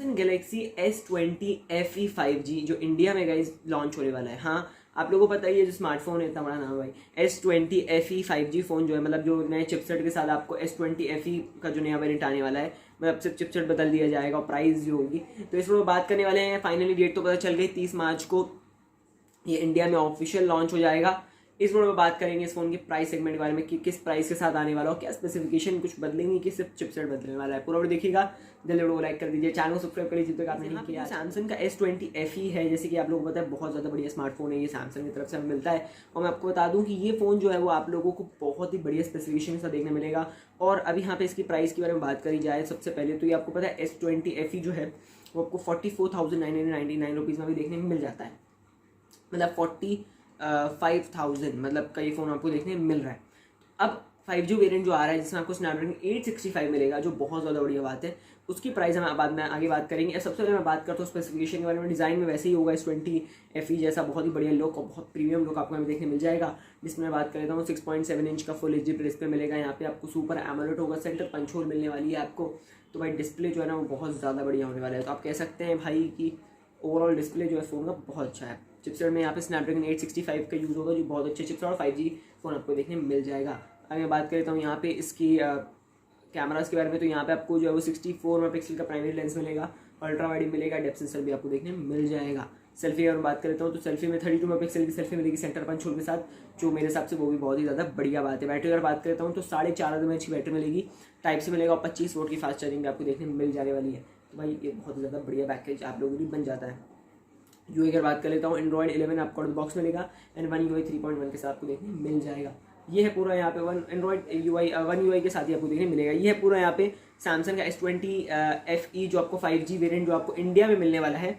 Galaxy S20 FE 5G जो India में guys launch होने वाला है। हाँ, आप लोगों को पता ही है, जो स्मार्टफोन है इतना बड़ा नाम भाई, S20 FE 5G फोन जो है, मतलब जो नए चिपसेट के साथ आपको S20 FE का जो नया वेरिएंट आने वाला है, मतलब सिर्फ चिपसेट बदल दिया जाएगा और प्राइस जो होगी, तो इस पर बात करने वाले हैं। फाइनली डेट तो पता चल गई, 30 मार्च को ये इंडिया में ऑफिशियल लॉन्च हो जाएगा। इस वीडियो में बात करेंगे इस फोन के प्राइस सेगमेंट के बारे में कि किस प्राइस के साथ आने वाला हो, क्या स्पेसिफिकेशन कुछ बदलेंगे कि सिर्फ चिपसेट बदलने वाला है। पूरा वीडियो देखिएगा, जल्दी वीडियो को लाइक कर दीजिए, चैनल को सब्सक्राइब कर लीजिए तो आपने नहीं किया। सैमसंग का S20 FE है, जैसे कि आप लोगों को पता है बहुत ज़्यादा बढ़िया स्मार्टफोन है, ये सैमसंग की तरफ से हमें मिलता है। और मैं आपको बता दूं कि ये फ़ोन जो है वो आप लोगों को बहुत ही बढ़िया स्पेसिफिकेशन के साथ देखने मिलेगा। और अभी यहाँ पे इसकी प्राइस के बारे में बात करी जाए, सबसे पहले तो ये आपको पता है S20 FE जो है वो आपको 44,999 रुपीज़ में भी देखने में मिल जाता है, मतलब 45,000 मतलब का ये फ़ोन आपको देखने में मिल रहा है। अब 5G वेरिएंट जो आ रहा है जिसमें आपको स्नैपड्रैगन 865 मिलेगा, जो बहुत ज़्यादा बढ़िया बात है, उसकी प्राइस हम बाद में आगे बात करेंगे। सबसे पहले मैं बात करता हूँ स्पेसिफिकेशन के बारे में। डिज़ाइन में वैसे ही होगा S20 FE जैसा, बहुत ही बढ़िया लुक और बहुत प्रीमियम लुक आपको हमें देखने मिल जाएगा। जिसमें मैं बात कर लेता हूँ 6.7 इंच का फुल HD डिस्प्ले मिलेगा। यहाँ पे आपको सुपर एमोलेड होगा, सेंटर पंच होल मिलने वाली है आपको। तो भाई डिस्प्ले जो है ना वो बहुत ज़्यादा बढ़िया होने वाला है। तो आप कह सकते हैं भाई कि ओवरऑल डिस्प्ले जो है फ़ोन का बहुत अच्छा है। चिपसेट में यहाँ पे स्नैपड्रैगन 865 का यूज़ होगा, जो बहुत अच्छे चिपसेट और 5G फ़ोन आपको देखने में मिल जाएगा। अगर मैं बात कर लेता हूँ यहाँ पे इसकी कैमरास के बारे में, तो यहाँ पे आपको जो है वो 64 मेगापिक्सल का प्राइमरी लेंस मिलेगा, अल्ट्रा वाइड मिलेगा, डेप्थ सेंसर भी आपको देखने में मिल जाएगा। सेल्फी अगर बात कर लेता हूँ तो सेल्फी में 32 मेगापिक्सल की सेल्फी मिलेगी सेंटर पंच होल के साथ, जो मेरे हिसाब से वो भी बहुत ही ज़्यादा बढ़िया बात है। बैटरी अगर बात करता हूँ तो 4.5 mAh की बैटरी मिलेगी, टाइप से मिलेगा, और 25 वोल्ट की फास्ट चार्जिंग भी आपको देखने में मिल जाने वाली है। तो भाई ये बहुत ही ज़्यादा बढ़िया पैकेज आप लोगों के लिए बन जाता है। यूआई अगर बात कर लेता हूँ, एंड्रॉइड 11 आपको आउट बॉक्स मिलेगा एंड वन यूआई 3.1 के साथ आपको देखने मिल जाएगा। ये है पूरा यहाँ पे वन यूआई के साथ ही आपको देखने मिलेगा। ये है पूरा यहाँ पे सैमसंग का S20 FE जो आपको 5G वेरिएंट जो आपको इंडिया में मिलने वाला है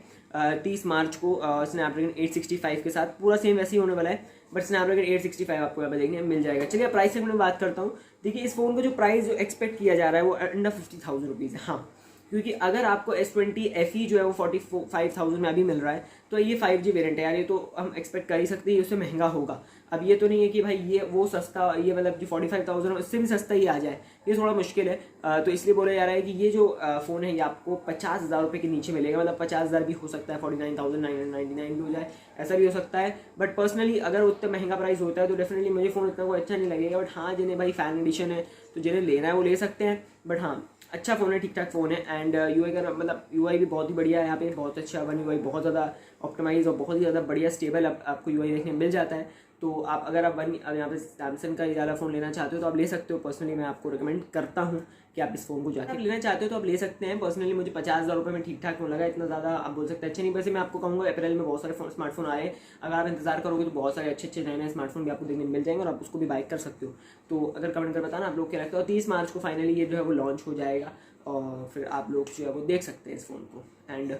30 मार्च को स्नैपड्रैगन 865 के साथ। पूरा सेम वैसे ही होने वाला है, बट स्नैपड्रैगन 865 आपको यहाँ पे देखने मिल जाएगा। चलिए प्राइस से मैं बात करता हूँ। देखिए इस फोन का जो प्राइस जो एक्सपेक्ट किया जा रहा है वो अंडर 50,000 रुपीज़ है। हाँ, क्योंकि अगर आपको S20 FE जो है वो 45,000 में अभी मिल रहा है, तो ये 5G वेरिएंट है यार, ये तो हम एक्सपेक्ट कर ही सकते हैं उससे महंगा होगा। अब ये तो नहीं है कि भाई ये वो सस्ता, ये मतलब जो 45,000 इससे भी सस्ता ही आ जाए, ये थोड़ा मुश्किल है। तो इसलिए बोला जा रहा है कि ये जो फ़ोन है ये आपको 50,000 रुपये के नीचे मिलेगा, मतलब 50,000 भी हो सकता है, 49,999 भी हो जाए, ऐसा भी हो सकता है। बट पर्सनली अगर उतना महंगा प्राइस होता है तो डेफिनेटली मुझे फ़ोन इतना कोई अच्छा नहीं लगेगा। बट हाँ, जिन्हें भाई फैन एडिशन है तो जिन्हें लेना है वो ले सकते हैं। बट हाँ, अच्छा फ़ोन है, ठीक ठाक फ़ोन है। एंड यूआई का मतलब यूआई भी बहुत ही बढ़िया है यहाँ पे, बहुत अच्छा वन यूआई, बहुत ज़्यादा ऑप्टिमाइज और बहुत ही ज़्यादा बढ़िया स्टेबल आपको यूआई देखने मिल जाता है। तो आप अगर आप यहाँ पे सैमसंग का ये वाला फ़ोन लेना चाहते हो तो आप ले सकते हो। पर्सनली मैं आपको रिकमेंड करता हूँ कि आप इस फ़ोन को जाकर लेना चाहते हो तो आप ले सकते हैं। पर्सनली मुझे 50,000 रुपये में ठीक ठाक फ़ोन लगा, इतना ज़्यादा आप बोल सकते हैं अच्छा नहीं। वैसे मैं आपको कहूँगा अप्रैल में बहुत सारे स्मार्टफोन आए, अगर आप इंतजार करोगे तो बहुत सारे अच्छे नए स्मार्टफोन भी आपको देखने मिल जाएंगे और आप उसको भी बाइक कर सकते हो। तो अगर कमेंट कर बताना आप लोग क्या लगता है। 30 मार्च को फाइनली ये जो है वो लॉन्च हो जाएगा और फिर आप लोग जो है वो देख सकते हैं इस फ़ोन को। एंड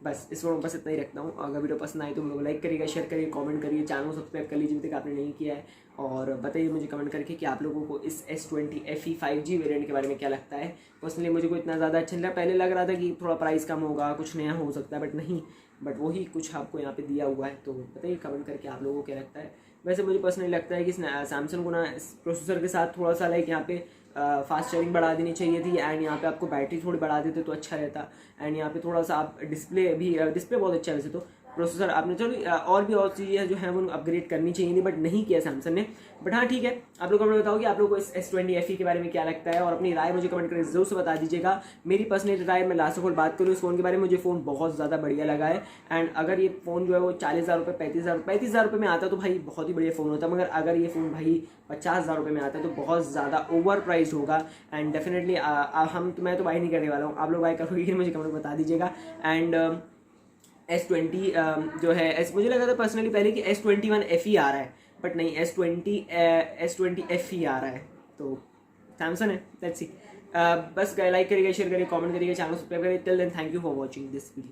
बस इस वीडियो में बस इतना ही रखता हूँ। अगर वीडियो पसंद आए तो लोग लाइक करिएगा, शेयर करिए, कमेंट करिए, चैनल को सब्सक्राइब कर लीजिए अभी तक आपने नहीं किया है। और बताइए मुझे कमेंट करके कि आप लोगों को इस S20 FE 5G वेरिएंट के बारे में क्या लगता है। पर्सनली मुझे को इतना ज़्यादा अच्छा नहीं लगा, पहले लग रहा था कि थोड़ा प्राइस कम होगा, कुछ नया हो सकता है, बट नहीं, बट वही कुछ आपको यहाँ पे दिया हुआ है। तो बताइए कमेंट करके आप लोगों को क्या लगता है। वैसे मुझे पर्सनली लगता है कि सैमसंग को ना इस प्रोसेसर के साथ थोड़ा सा लाइक यहाँ पे फास्ट चार्जिंग बढ़ा देनी चाहिए थी। एंड यहाँ पे आपको बैटरी थोड़ी बढ़ा देते तो अच्छा रहता। एंड यहाँ पे थोड़ा सा आप डिस्प्ले बहुत अच्छा है वैसे तो। प्रोसेसर आपने चलो और भी और चीज़ें जो है वो अपग्रेड करनी चाहिए थी, बट नहीं किया सैमसंग ने। बट हाँ ठीक है, आप लोग कमेंट बताओ कि आप लोग को इस S20 FE के बारे में क्या लगता है और अपनी राय मुझे कमेंट करके जरूर से बता दीजिएगा। मेरी पर्सनल राय मैं लास्ट ऑफ ऑल बात करूँ इस फ़ोन के बारे में, मुझे फ़ोन बहुत ज़्यादा बढ़िया लगा है। एंड अगर ये फ़ोन जो है वो 40,000 रुपये 35,000 रुपये में आता तो भाई बहुत ही बढ़िया फ़ोन होता, मगर अगर ये फ़ोन भाई 50,000 रुपये में आता है तो बहुत ज़्यादा ओवर प्राइस होगा। एंड डेफिनेटली मैं तो बाई नहीं करने वाला हूँ, आप लोग बाई करोगे मुझे कमेंट बता दीजिएगा। एंड S20 जो है मुझे लगा था पर्सनली पहले कि S21 FE आ रहा है, बट नहीं, S20 FE आ रहा है। तो सैमसंग है, लेट्स सी। बस लाइक करिएगा, शेयर करिए, कमेंट करिएगा, चैनल सब्सक्राइब करिए। Till then thank you for watching this video.